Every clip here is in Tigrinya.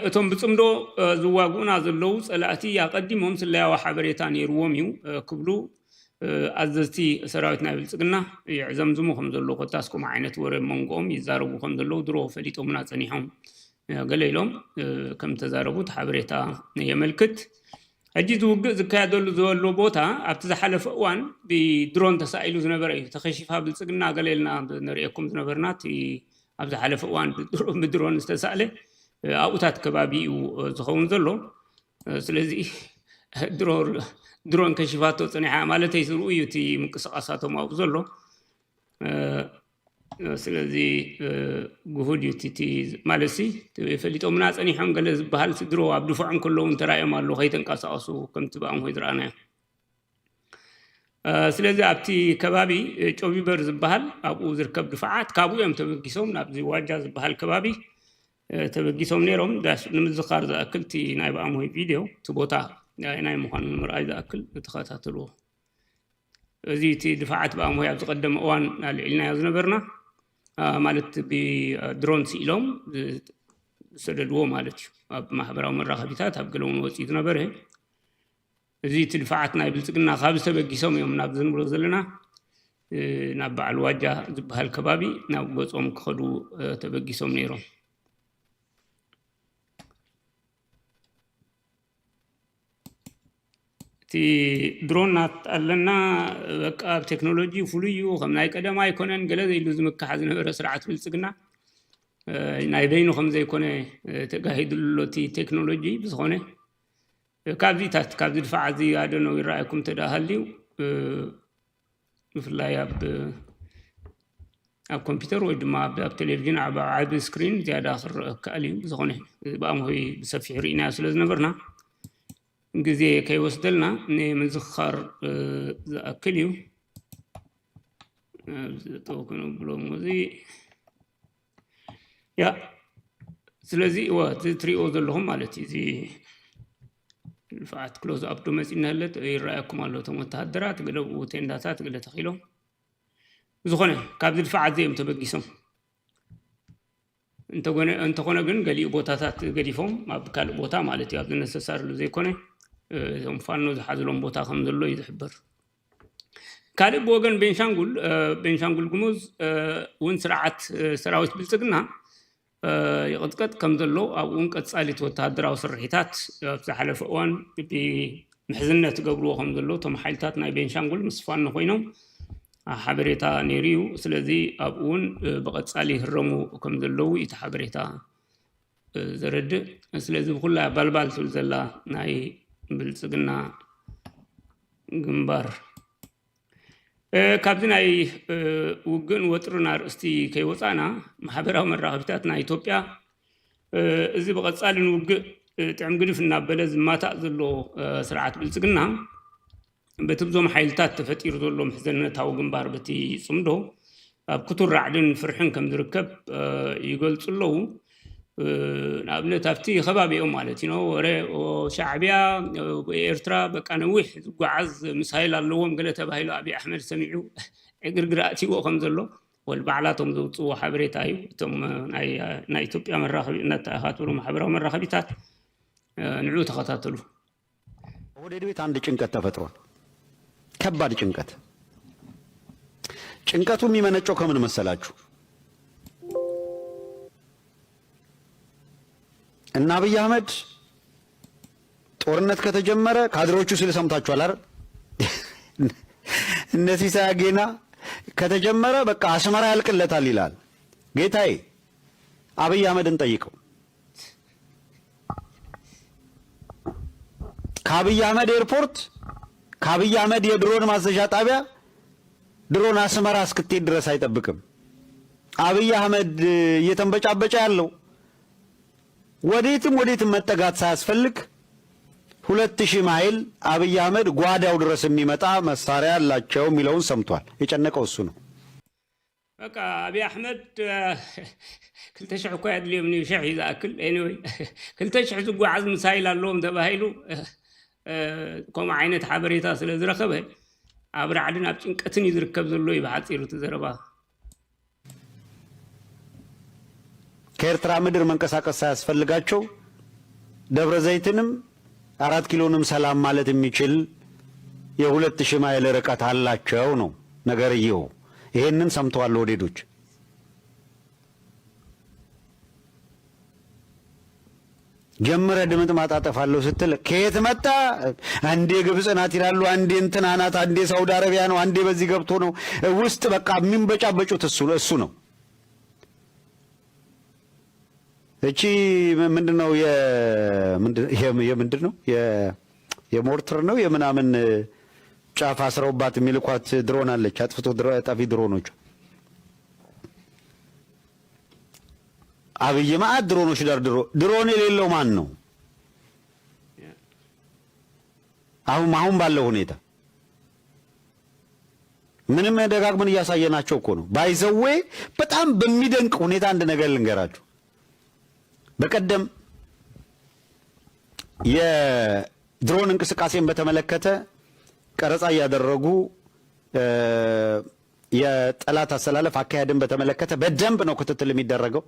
እቶም ብጽምዶ ዝዋጉና ዘለው ጸላእቲ ያቀዲሞም ስለያዋ ሓበሬታ ነይርዎም እዩ ክብሉ ኣዘዝቲ ሰራዊት ናይ ብልጽግና ይዕዘምዝሙ ከም ዘለው ኮታስኩም ዓይነት ወረ መንጎም ይዛረቡ ከም ዘለው ድሮ ፈሊጦምና ጸኒሖም ገለ ኢሎም ከም ተዛረቡት ሓበሬታ የመልክት ሕጂ ዝውግእ ዝካየደሉ ዝበሎ ቦታ ኣብቲ ዝሓለፈ እዋን ብድሮን ተሳኢሉ ዝነበረ እዩ ተኸሺፋ ብልጽግና ገለልና ንሪኤኩም ዝነበርናት ኣብ ዝሓለፈ እዋን ብድሮን ዝተሳእለ ኣብኡታት ከባቢኡ ዝኸውን ዘሎ ስለዚ ድሮን ከሽፋቶ ጸኒሓ ማለት ይስሩ እዩ እቲ ምንቅስቃሳቶም ኣብኡ ዘሎ ስለዚ ጉሁድ ዩቲቲ ማለሲ ፈሊጦምና ጸኒሖም ገለ ዝበሃል ድሮ ኣብ ድፉዕን ከለውን ተራእዮም ኣሎ ከይተንቀሳቀሱ ከምቲ በኣም ሆይ ዝረኣናዮ ስለዚ ኣብቲ ከባቢ ጮቢበር ዝበሃል ኣብኡ ዝርከብ ድፍዓት ካብኡ እዮም ተበጊሶም ናብዚ ዋጃ ዝበሃል ከባቢ ተበጊሶም ነይሮም ንምዝኻር ዝኣክልቲ ናይ በኣም ሆይ ቪድዮ እቲ ቦታ ናይ ምዃኑ ምርኣይ ዝኣክል ተኸታተልዎ እዚ እቲ ድፍዓት በኣም ሆይ ኣብ ዝቀደመ እዋን ልዕልናዮ ዝነበርና ማለት ብድሮን ሲኢሎም ሰደድዎ ማለት እዩ ኣብ ማሕበራዊ መራኸቢታት ኣብ ገለውን ወፂኡ ዝነበረ እዚ እቲ ድፍዓት ናይ ብልጽግና ካብ ዝተበጊሶም እዮም ናብ ዝንብሎ ዘለና ናብ በዓል ዋጃ ዝበሃል ከባቢ ናብ ገጾም ክኸዱ ተበጊሶም ነይሮም ድሮናት ኣለና በቃ ቴክኖሎጂ ፍሉዩ ከም ናይ ቀደማ ኣይኮነን ገለ ዘይሉ ዝምካሕ ዝነበረ ስርዓት ብልጽግና ናይ በይኑ ከም ዘይኮነ ተጋሂድሉቲ ቴክኖሎጂ ብዝኾነ ካብዚታት ካብዚ ድፋዕ እዚ ኣደነው ይረኣየኩም ተዳሃልዩ ብፍላይ ኣብ ኮምፒውተር ወይ ድማ ኣብ ቴሌቪዥን ዓቢ ስክሪን ዝያዳ ክርአ ከኣል እዩ ብዝኾነ በኣም ሆይ ብሰፊሕ ርኢናዮ ስለ ዝነበርና ጊዜ ከይወስደልና ንምዝኻር ዝኣክል እዩ ዝተወከኑ ብሎም እዚ ያ ስለዚ ትሪኦ ዘለኹም ማለት እዚ ልፋዓት ክሎዝ ኣፕ ዶ መፂና ህለት ይረኣየኩም ኣሎ እቶም ወታሃደራት ገለብኡ ቴንዳታት ገለ ተኺሎም ዝኾነ ካብዚ ድፋዓት ዘዮም ተበጊሶም እንተኾነ ግን ገሊኡ ቦታታት ገዲፎም ኣብ ካልእ ቦታ ማለት እዩ ኣብ ዝነሰሳርሉ ዘይኮነ እዞም ፋኖ ዝሓዝሎም ቦታ ከም ዘሎ እዩ ዝሕበር ካልእ ብወገን ቤንሻንጉል ጉሙዝ እውን ስርዓት ሰራዊት ብልጽግና ይቕጥቀጥ ከም ዘሎ ኣብኡን ቀጻሊት ወታሃደራዊ ስርሒታት ኣብ ዝሓለፈ እዋን ብምሕዝነት ገብርዎ ከም ዘሎ እቶም ሓይልታት ናይ ቤንሻንጉል ምስ ፋኖ ኮይኖም ሓበሬታ ነይሩ እዩ ስለዚ ኣብኡን ብቐጻሊ ይህረሙ ከም ዘለው እቲ ሓበሬታ ዘረድእ ስለዚ ብኩላ ባልባል ትብል ዘላ ናይ ብልጽግና ግንባር ካብዚ ናይ ውግእን ወጥርን ኣርእስቲ ከይወፃና ማሕበራዊ መራኸቢታት ናይ ኢትዮጵያ እዚ ብቐጻልን ውግእ ጥዕም ግድፍ እናበለ ዝማታእ ዘሎ ስርዓት ብልጽግና በቲ ብዞም ሓይልታት ተፈጢሩ ዘሎ ምሕዘነታዊ ግንባር በቲ ጽምዶ ኣብ ክቱር ራዕድን ፍርሕን ከም ዝርከብ ይገልጹ ኣለዉ ንኣብነት ኣብቲ ከባቢኦም ማለት እዩ ወረ ሻዕብያ ኤርትራ በቃ ነዊሕ ዝጓዓዝ ምሳይል ኣለዎም ገለ ተባሂሉ ኣብይ ኣሕመድ ሰሚዑ እግርግር ኣእቲዎ ከም ዘሎ ወልባዕላቶም ዘውፅዎ ሓበሬታ እዩ እቶም ናይ ኢትዮጵያ መራኸቢ እናተኣኻትሉ ማሕበራዊ መራኸቢታት ንዑ ተኸታተሉ ወደ ቤት አንድ ጭንቀት ተፈጥሯል ከባድ ጭንቀቱ የሚመነጨው ከምን መሰላችሁ እና አብይ አህመድ ጦርነት ከተጀመረ ካድሮቹ ሲል ሰምታችኋል አይደል እነዚህ ሳያጌና ከተጀመረ በቃ አስመራ ያልቅለታል ይላል ጌታዬ አብይ አህመድን ጠይቀው ከአብይ አህመድ ኤርፖርት ከአብይ አህመድ የድሮን ማዘዣ ጣቢያ ድሮን አስመራ እስክትሄድ ድረስ አይጠብቅም አብይ አህመድ እየተንበጫበጫ ያለው ወዴትም መጠጋት ሳያስፈልግ 2000 ማይል አብይ አህመድ ጓዳው ድረስ የሚመጣ መሳሪያ ያላቸው ሚለውን ሰምቷል የጨነቀው እሱ ነው በቃ አብይ አህመድ ክልተሽሕ እኮ ያድልዮም ነው ሸሕ ይዛክል ኤኒዌይ ክልተሽሕ ዝጓዓዝ ምሳይል ኣለዎም ተባሂሉ ከም ዓይነት ሓበሬታ ስለ ዝረኸበ ኣብ ራዕድን ኣብ ጭንቀትን ይዝርከብ ዘሎ ይባሓፂሩ ተዘረባ ከኤርትራ ምድር መንቀሳቀስ ሳያስፈልጋቸው ደብረ ዘይትንም 4 ኪሎንም ሰላም ማለት የሚችል የ2000 ማይል ርቀት አላቸው ነው ነገርየው። ይሄንን ሰምተዋል ወዴዶች። ጀምረ ድምጥ ማጣጠፋለሁ ስትል ከየት መጣ? አንዴ ግብጽ ናት ይላሉ፣ አንዴ እንትና ናት፣ አንዴ ሳውዲ አረቢያ ነው፣ አንዴ በዚህ ገብቶ ነው ውስጥ በቃ የሚንበጫበጩት እሱ ነው። እቺ ምንድነው የምንድነው የሞርተር ነው የምናምን ጫፍ አስረውባት የሚልኳት ድሮን አለች። አጥፍቶ ጠፊ ድሮኖች አብይ ማዕት ድሮኖች ደርድሮ ድሮን የሌለው ማን ነው? አሁን ባለው ሁኔታ ምንም ደጋግመን እያሳየናቸው እኮ ነው። ባይዘዌ በጣም በሚደንቅ ሁኔታ አንድ ነገር ልንገራችሁ። በቀደም የድሮን እንቅስቃሴን በተመለከተ ቀረጻ እያደረጉ የጠላት አሰላለፍ አካሄድን በተመለከተ በደንብ ነው ክትትል የሚደረገው።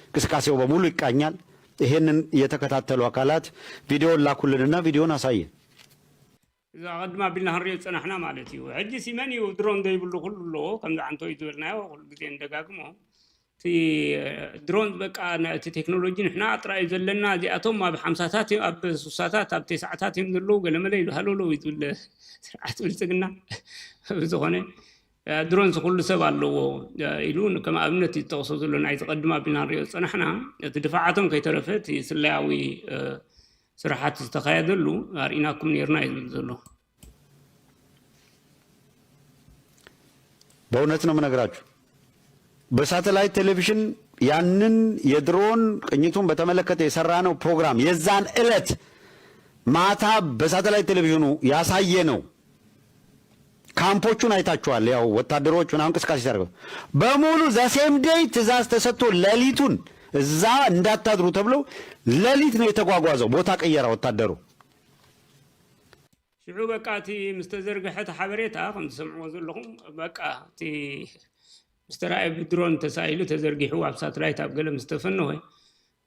እንቅስቃሴው በሙሉ ይቃኛል። ይሄንን የተከታተሉ አካላት ቪዲዮን ላኩልንና ቪዲዮን አሳየን። إذا قد ما بينا هنريد سنحنا مالتي وعجي سيماني ودرون ده يبلو كله كم ده عنتو يدورنا وكل جدين دقاقمه في درون بقى تكنولوجيا نحنا أطرح يزلنا دي أتوم ما بحمساتات أب سوساتات أب تسعات يمدلو قال ما ليه هلولو يدل سرعة ولسقنا بزخانة درون كل سبع له يلون كما أبنتي التوصل لنا يتقدم بينا هنريد سنحنا تدفعاتهم كي ترفت يسلاوي ስራሓት ዝተኻየደሉ አርኢናኩም ነርና ይዘሎ። በእውነት ነው የምነግራችሁ። በሳተላይት ቴሌቪዥን ያንን የድሮን ቅኝቱን በተመለከተ የሰራነው ፕሮግራም የዛን ዕለት ማታ በሳተላይት ቴሌቪዥኑ ያሳየ ነው። ካምፖቹን አይታችኋል። ያው ወታደሮች ምናምን እንቅስቃሴ ሲያደርጉ በሙሉ ዘሴም ዴይ ትእዛዝ ተሰጥቶ ሌሊቱን እዛ እንዳታድሩ ተብለው ሌሊት ነው የተጓጓዘው። ቦታ ቀየራ ወታደሩ ሽዑ በቃቲ ምስተዘርግሐት ሓበሬታ ከም ትሰምዕዎ ዘለኹም በቃቲ ምስተራይ ብድሮን ተሳኢሉ ተዘርጊሑ ኣብ ሳተላይት ኣብ ገለ ምስተፈነወ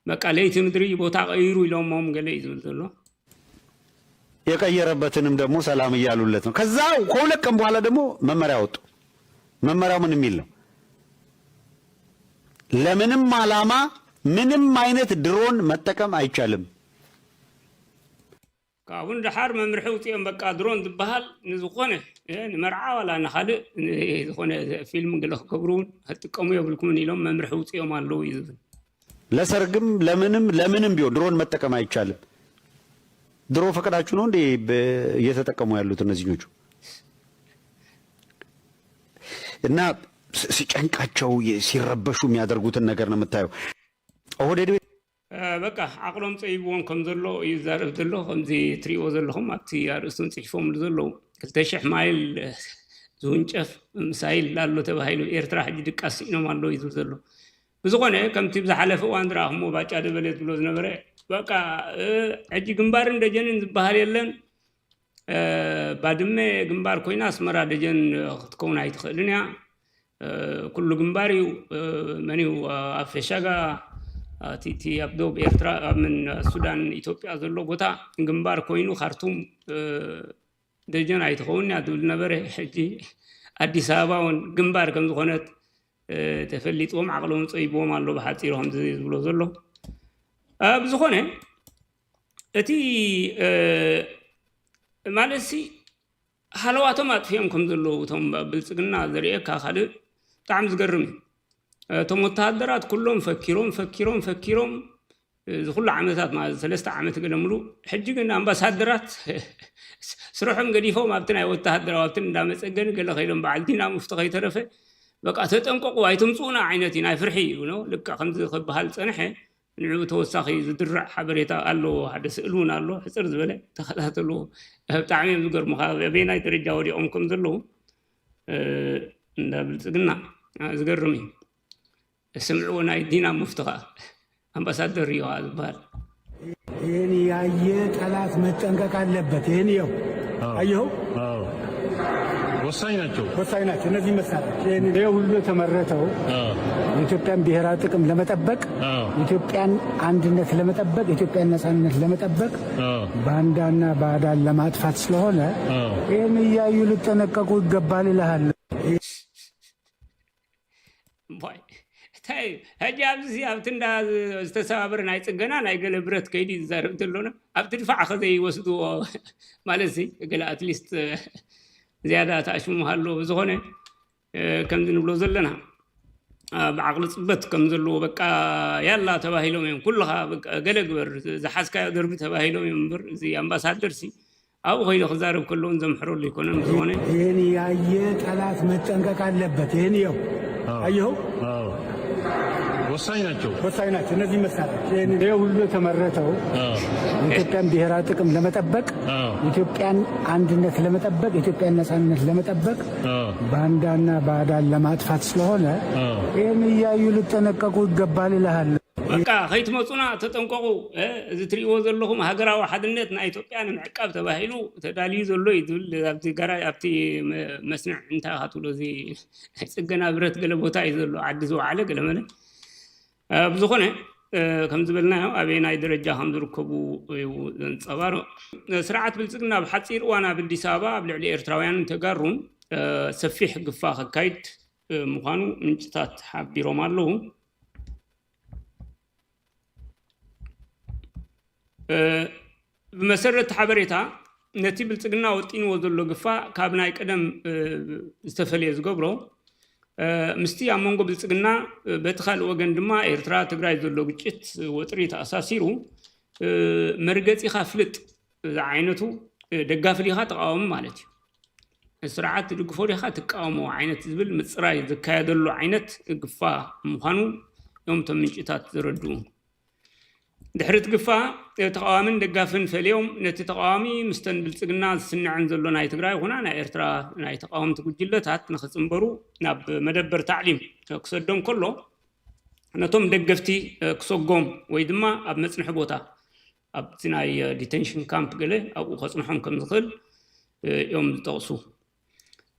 በቃ ለይቲ ምድሪ ቦታ ቀይሩ ኢሎሞም ገለ ይዝብል ዘሎ የቀየረበትንም ደግሞ ሰላም እያሉለት ነው። ከዛ ከሁለት ቀን በኋላ ደግሞ መመሪያ ወጡ። መመሪያው ምን የሚል ነው? ለምንም ዓላማ ምንም አይነት ድሮን መጠቀም አይቻልም። ካሁን ደሓር መምርሒ ውፅኦም በቃ ድሮን ዝበሃል ንዝኾነ ንመርዓ ዋላ ንኻልእ ዝኾነ ፊልም ገለ ክገብሩን ክጥቀሙ የብልኩምን ኢሎም መምርሒ ውፅኦም ኣለዉ እዩ ዝብል። ለሰርግም ለምንም ቢሆን ድሮን መጠቀም አይቻልም። ድሮ ፈቀዳችሁ ነው እንዴ እየተጠቀሙ ያሉት እነዚህኞቹ? እና ሲጨንቃቸው ሲረበሹ የሚያደርጉትን ነገር ነው የምታየው። ኦህዴድ በቃ አቅሎም ፀይብዎም ከም ዘሎ ይዛረብ ዘሎ ከምዚ ትሪኦ ዘለኹም ኣብቲ ኣርእስቱን ፅሒፎም ዘሎ 2,000 ማይል ዝውንጨፍ ሚሳይል ኣሎ ተባሂሉ ኤርትራ ሕጂ ድቃስ ኢኖም ኣሎ እዩ ዘሎ። ብዝኾነ ከምቲ ብዝሓለፈ እዋን ዝረኣኽሞ ባጫ ደበለ ዝብሎ ዝነበረ በቃ ሕጂ ግንባርን ደጀንን ዝበሃል የለን ባድመ ግንባር ኮይና ኣስመራ ደጀን ክትከውን ኣይትኽእልን እያ ኩሉ ግንባር እዩ መኒው ኣብ ፌሻጋ ቲቲ ኣብ ደቡብ ኤርትራ ምን ሱዳን ኢትዮጵያ ዘሎ ቦታ ግንባር ኮይኑ ካርቱም ደጀን ኣይትኸውን እያ ትብል ነበረ። ሕጂ ኣዲስ ኣበባ እውን ግንባር ከም ዝኾነት ተፈሊጥዎም ዓቕሎም ፀይብዎም ኣሎ ብሓፂሮም ዝብሎ ዘሎ። ብዝኾነ እቲ ማለሲ ሃለዋቶም ኣጥፊኦም ከም ዘለዉ እቶም ብልፅግና ዘርእየካ ካልእ ብጣዕሚ ዝገርም እዩ። እቶም ወታደራት ኩሎም ፈኪሮም ዝኩሉ ዓመታት ማለት 3 ዓመት ገለ ሙሉእ ሕጂ ግን ኣምባሳደራት ስርሖም ገዲፎም ኣብቲ ናይ ወታደራዊ ኣብቲ እንዳመፀገኒ ገለ ከይዶም በዓል ዲና ሙፍቲ ከይተረፈ በቃ ተጠንቀቁ ኣይትምፁና ዓይነት ናይ ፍርሒ እዩ ነው ልካ ከምዚ ክበሃል ፀንሐ ንዕኡ ተወሳኺ ዝድራዕ ሓበሬታ ኣለዎ። ሓደ ስእሊ እውን ኣሎ ሕፅር ዝበለ ተኸታተሉ። ብጣዕሚ እዮም ዝገርሙኻ ኣበየናይ ደረጃ ወዲቖም ከም ዘለዉ እንዳ ብልፅግና ዝገርም እዩ። ስምዕዎ ናይ ዲና ሙፍቲ ከዓ አምባሳደር ይዋ ዝበሃል ይህን ያየ ጠላት መጠንቀቅ አለበት። ይህን ይው አየሁ ወሳኝ ናቸው እነዚህ መሳሪያዎች ይሄ ሁሉ የተመረተው የኢትዮጵያን ብሔራዊ ጥቅም ለመጠበቅ የኢትዮጵያን አንድነት ለመጠበቅ የኢትዮጵያን ነጻነት ለመጠበቅ ባንዳና ባዕዳን ለማጥፋት ስለሆነ ይሄን እያዩ ሊጠነቀቁ ይገባል ይላል باي تاي هجي أبزي أبتندا استسابر ناي تجنا ناي قال برت كيدي زاربت لونه أبتدفع خذي وسدو مالسي قال أتليست زيادة تعشم هاللو زهونه كم ذي نبلو زلنا بعقل صبت كم زلوا بقى يلا تباهيلهم يوم كلها قال قبر زحاس كا درب تباهيلهم يوم بر زي أمباسادر سي أو غير خزارب كلهم زمحروا اللي يكونون زهونه هني عيت ثلاث متنقق على لبت هني يوم أيوه ወሳኝ ናቸው እነዚህ መሳሪያዎች ይሄ ሁሉ የተመረተው የኢትዮጵያን ብሔራዊ ጥቅም ለመጠበቅ የኢትዮጵያን አንድነት ለመጠበቅ የኢትዮጵያን ነጻነት ለመጠበቅ ባንዳና ባዕዳን ለማጥፋት ስለሆነ ይሄን እያዩ ሊጠነቀቁ ይገባል ይላል በቃ ከይትመጹና ተጠንቀቁ እዚ ትሪኦ ዘለኹም ሃገራዊ ሓድነት ናይ ኢትዮጵያን ምዕቃብ ተባሂሉ ተዳልዩ ዘሎ ይብል ኣብቲ ጋራጅ ኣብቲ መስንዕ እንታይ ካትብሎ እዚ ፅገና ብረት ገለ ቦታ እዩ ዘሎ ዓዲ ዝወዓለ ገለ መለ بزخنة كم زبلنا أبي نايد رجع هم ذركبو زنصبارو سرعة بالسجن بحصير وأنا بدي سابا قبل على إرتراويان تجارون سفيح قفاخ كايت مخانو من جتات حبي رومارلو بمسرة حبرتها نتي بالسجن وتين وذلو قفا كابناي قدم استفليز قبرو مستي أمونغو بالسجنا بتخال وجن دما إيرترا تجري ذلو بتشت وتري تأساسيرو مرجتي خافلت عينته دقافلي خات قاوم مالتي السرعات دقفوري خات قاومو عينت زبل مصراي ذكايا دلو عينت قفا مخانو يوم تمنجتات زردو دحرت قفا تقاومن دقافن فاليوم نتي تقاومي مستن بالسجنا سنة عن زلو ناي تجري هنا نا إيرترا ناي تقاوم تقولجلتات نخصمبرو ناب مدبر تعليم كسدهم كله نتوم دقفتي كسوقهم ويدما أب مسنح بوتا أب تناي ديتنشن كامب قله أو خصنحهم كم دخل يوم تقصو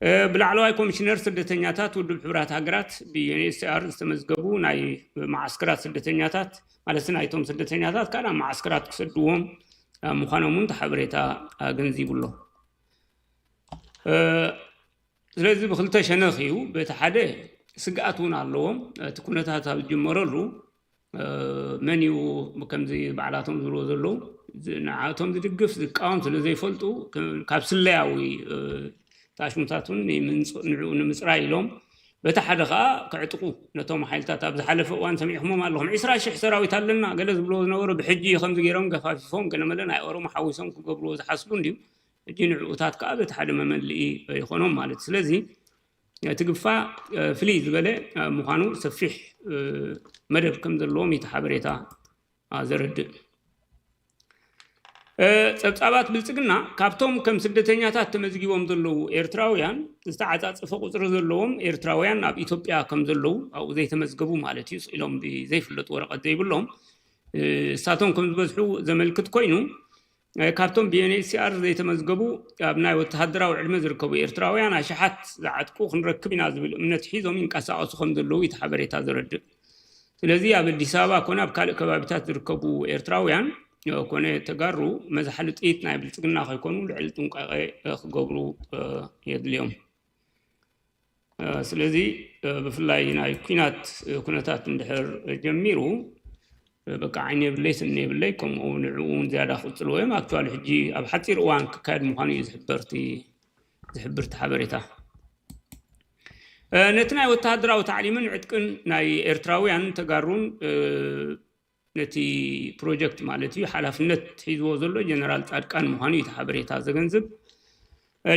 بالعلوي كوميشنر سدتنياتات ودو بحبرات هاجرات بيونيسيار استمزقبو ناي معسكرات سدتنياتات على سنة يتوم سدتنياتات كان معسكرات كسدوهم مخانومون تحبريتا جنزيب الله ስለዚህ በክልተ ሸነኺው በተሓደ ስጋኣቱን ኣለዎም ትኩነታት ኣብ ጅመረሉ መንዩ ከምዚ በዓላቶም ዝብሎ ዘለዉ ንዓቶም ዝድግፍ ዝቃወም ስለ ዘይፈልጡ ካብ ስለያዊ ታሽሙታቱን ንዕኡ ንምፅራይ ኢሎም በቲ ሓደ ከዓ ክዕጥቁ ነቶም ሓይልታት ኣብ ዝሓለፈ እዋን ሰሚዕኹሞም ኣለኹም 20,000 ሰራዊት ኣለና ገለ ዝብሎ ዝነበሩ ብሕጂ ከምዚ ገይሮም ገፋፊፎም ገለ መለ ናይ ኦሮሞ ሓዊሶም ክገብርዎ ዝሓስቡ እንድዩ እጂ ንዕኡታት ከዓ በቲ ሓደ መመልኢ ይኾኖም ማለት ስለዚ ትግፋ ፍልይ ዝበለ ምዃኑ ሰፊሕ መደብ ከም ዘለዎም እቲ ሓበሬታ ዘርድእ ፀብፃባት ብልፅግና ካብቶም ከም ስደተኛታት ተመዝጊቦም ዘለዉ ኤርትራውያን ዝተዓፃፀፈ ቁፅሪ ዘለዎም ኤርትራውያን ኣብ ኢትዮጵያ ከም ዘለዉ ኣብኡ ዘይተመዝገቡ ማለት እዩ ኢሎም ዘይፍለጡ ወረቐት ዘይብሎም እሳቶም ከም ዝበዝሑ ዘመልክት ኮይኑ ካብቶም ቢዩኤንኤችሲአር ዘይተመዝገቡ ኣብ ናይ ወተሃደራዊ ዕድመ ዝርከቡ ኤርትራውያን ኣሽሓት ዝዓጥቁ ክንረክብ ኢና ዝብል እምነት ሒዞም ይንቀሳቐሱ ከም ዘለዉ እቲ ሓበሬታ ዘርድእ ስለዚ ኣብ ኣዲስ ኣበባ ኮነ ኣብ ካልእ ከባቢታት ዝርከቡ ኤርትራውያን ኮነ ተጋሩ መዝሓሊ ጥይት ናይ ብልፅግና ከይኮኑ ልዕሊ ጥንቃቐ ክገብሩ የድልዮም ስለዚ ብፍላይ ናይ ኩነታት እንድሕር ጀሚሩ በቃ ዓይነ ብለይ ስነ ብለይ ከምኡ ንዕኡን ዝያዳ ክፅልዎ እዮም ኣክቹዋሊ ሕጂ ኣብ ሓፂር እዋን ክካየድ ምዃኑ እዩ ዝሕብርቲ ሓበሬታ ነቲ ናይ ወተሃደራዊ ታዕሊምን ዕጥቅን ናይ ኤርትራውያን ተጋሩን ነቲ ፕሮጀክት ማለት እዩ ሓላፍነት ሒዝዎ ዘሎ ጀነራል ጻድቃን ምዃኑ እዩ ሓበሬታ ዘገንዝብ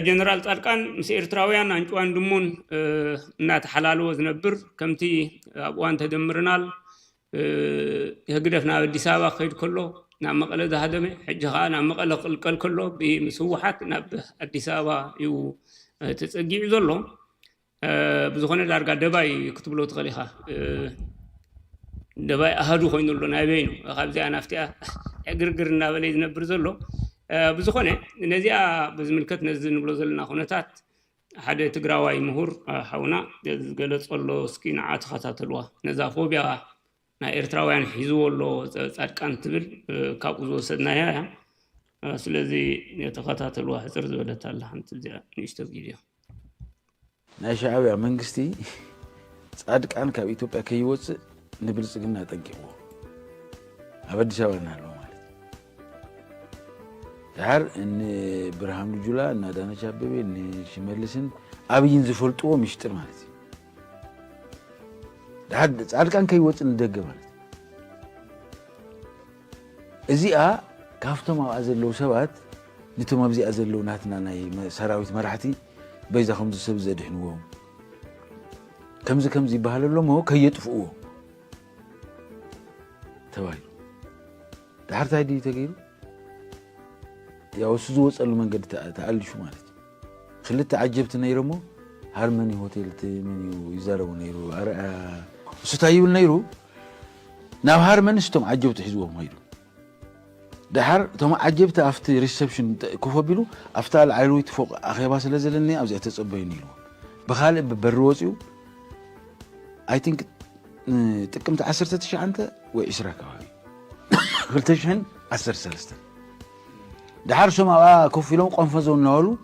ጀነራል ጻድቃን ምስ ኤርትራውያን አንጭዋን ድሙን እናተሓላልዎ ዝነብር ከምቲ ኣብ እዋን ተደምርናል يهجدفنا بدي سابق خير كله نعم مقالة هذا حج خا نعم مقالة الكل كله بمسوحات نب بدي سابق يو تسجيل زلهم بزخانة لارجع دبي كتب له تغليها دبي أهدو خوين له نابينه خابزي أنا أفتح أجرنا بليز نبرز له بزخانة نزيا بزملكت نزل نبرز لنا خونتات حدا تقراواي مهور حونا قالت الله سكين عاد خطاتلوا نزا فوبيا نا إرتراويان حيزو الله صادقان تبل كابوزو سدنايا ስለዚህ የተከታተሉ አህጽር ዘበለታል አንተ ንሽተው ጊዜው ናሻዓብያ መንግስቲ ጻድቃን ካብ ኢትዮጵያ ከይወጽ ንብልጽግና ጠንቂቁ አበዲስ አበባ ነው ማለት ዳር እን ብርሃኑ ጁላ እና ዳነች አበበ እን ሽመልስን አብይን ዝፈልጥዎ ምስጢር ማለት ዳር ጻድቃን ከይወጽ እንደገ ማለት እዚኣ ካፍቶም አዘለው ሰባት ንቶም ኣብዚ አዘለው ናትና ናይ ሰራዊት መራሕቲ በይዛ ከምዚ ሰብ ዘድሕንዎ ከምዚ ይባሃለሎሞ ከየጥፍዎ ተባሂሉ ዳርታይ ዲ ተገይሩ ያው እሱ ዝወፀሉ መንገዲ ተኣልሹ ማለት ክልተ ዓጀብቲ ነይሮሞ ሃርመኒ ሆቴል ተመኒው ይዛረቡ ነይሩ አርአ እሱ ታይብል ነይሩ ናብ ሃርመኒ ስቶም ዓጀብቲ ሒዝዎም ሄዱ دحر توم عجبت أفت ريسبشن كوفبيلو أفتال عيلوي تفوق أخي باس لازلني أو زي تصبيني له بخالب بروزيو I think تكمت 10 تشي أنت وإشراك هاي قلتشهن 10 سلسلة دحر شو ما كوفيلو قنفذوا النالو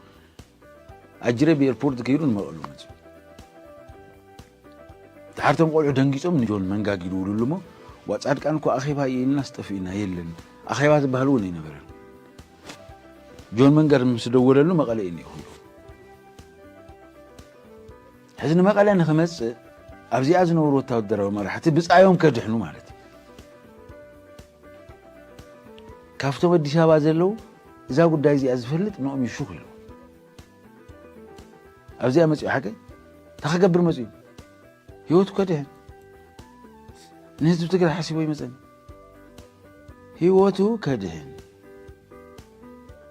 أجري بإيربورت كيرون ما قالوا مج دحر توم قالوا دنجيسهم نجون من جا يقولوا لهم واتسأل كأنكو أخي باي الناس تفينا يلن أخيوات بهلوني نبرن جون منقر مسدوله له مقاليني هو حزن مقالين خمس أبزي أزنو روتا ودروا مرحتي بس أيوم كدحنو مالتي كافتو بدي شاب أزلو إذا قد دايزي أزفلت نقوم يشوكلو أبزي أمسي حاجة تخبر مسي يوتو كدحن نهزو تقرأ حسيبوي مثلا هيوتو كدهن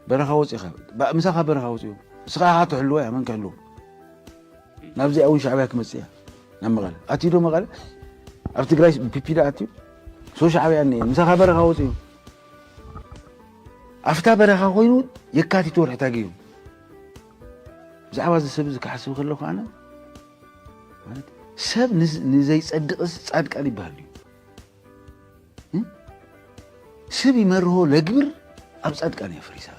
برخا وصي خا مسخا برخا وصي مسخا هاتو حلوه من كحلو نابزي اون شعبيك مسيا نمغال اتيدو مغال ارتغراي بيبيدا اتيو سو شعبي يعني مسخا برخا وصي افتا برخا خوينو يكاتي تور حتاغيو زعواز سبز كحسب خلوخ انا سب نزي صدقس صادقان يبالو سبي مرهو لقبر أب صادقان يا فريسا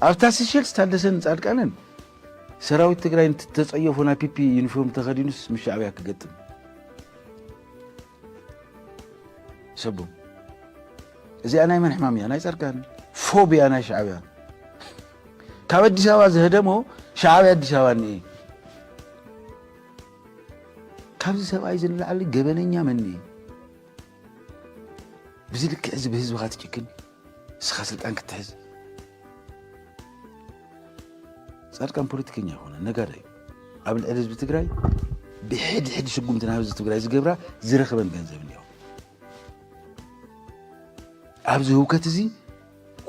أفتاس الشيلس تحدثن صادقانن سراويت تقراين تتصيفونا بيبي يونيفورم تخدينوس مش شعبيا كقدم سبو زي أنا من حمامي أنا صادقان فوبيا أنا شعبيا كابد ديساوا زهدمو شعبيا ديساواني كابد سبا يزن لعلي قبنيا مني بزيلك حزب هزب غاتي كن سخاسلت انك تحز صار كان بوليتيكيا هنا نغاراي قبل حزب تግራይ بحد شقومتنا حزب تግራይ زغبرا زرخبن ገንዘብ ነው አብዚ ሁከት እዚ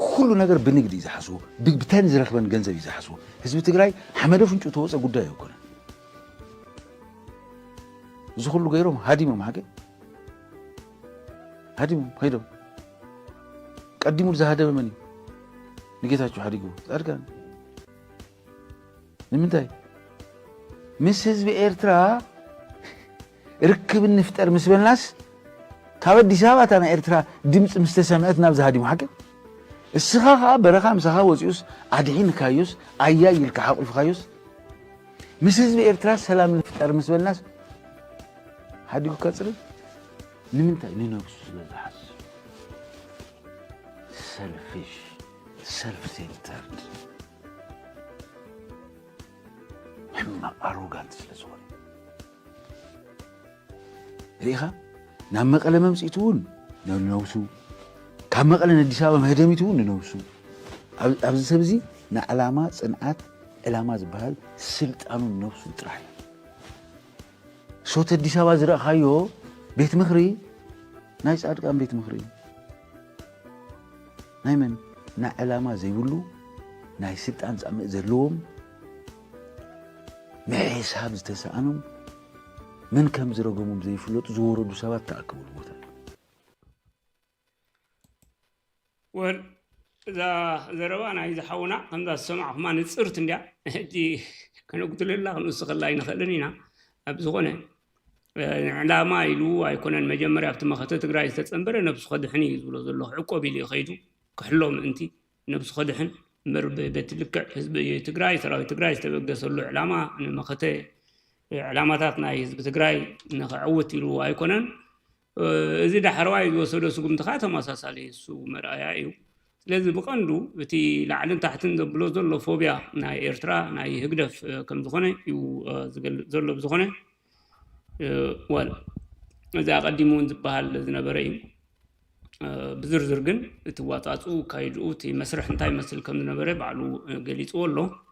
ሁሉ ነገር በንግድ ይዛሐሱ ብታን ዝረክበን ገንዘብ ይዛሐሱ ህዝብ ትግራይ ሐመደ ፍንጩ ተወፀ ጉዳይ ይኮነ ዝኹሉ ገይሮም ሃዲሞም ሓገ هاديم هيدو قدموا لزهاده مني نجيتاچو حديقو صادقان نمنتاي مسز بإرترا ركب النفتر مسبلناس كابد ديسابات انا إرترا دمص مستسمعت ناب زهاديم حق السخاخا برخا مسخا وصيوس ادحين كايوس ايايل كحقل فخايوس مسز بإرترا سلام النفتر مسبلناس حديقو كاصر نمنتاي نينوكس للحس سلفيش سلف سنترد حما أروغانت سلسوان ريخا نام مقالة ممسيتون نوسو كام مقالة نديسابة مهدميتون نوسو أبز سبزي نا علامات صنعات علامات بهال سلطانو نوسو تراحي صوت الديسابة زرق خايو بيت مخري نايس أرقام بيت مخري نايمن نا علامة زي بلو ناي سلطان زعمق زلوم محساب زتسانم من كم زرقومم زي فلوت زوردو سبات تأكبوا البوتا إذا زربانا إذا حونا هم ذا السمع ما نتصرت نديا دي كانوا قلت لله نسخ الله ينخلنينا أبزغنا على ما يلو يكون المجمر يفتح مخطط تقرأ يستنبر نفس خدحني يقول الله عقوبي اللي خيدو كحلهم أنتي نفس خدحن مر بتلك حزب تقرأ ترى يستبقى صلوا علامة مخطط علاماتنا حزب تقرأ نخعوت يلو يكونن إذا ده حرواي يوصلوا سوق متخاتم أساسا سوق مرأيو لازم بقندو بتي لعلن تحتن بلوز الله فوبيا ناي إيرترا ناي هجدف كم زخنة يو زل بزخنة ولا إذا قدمون بحال زنبرين بزرزرجن تواتاتو كايدو تي مسرح نتاي مسل كم زنبرة بعلو قليت والله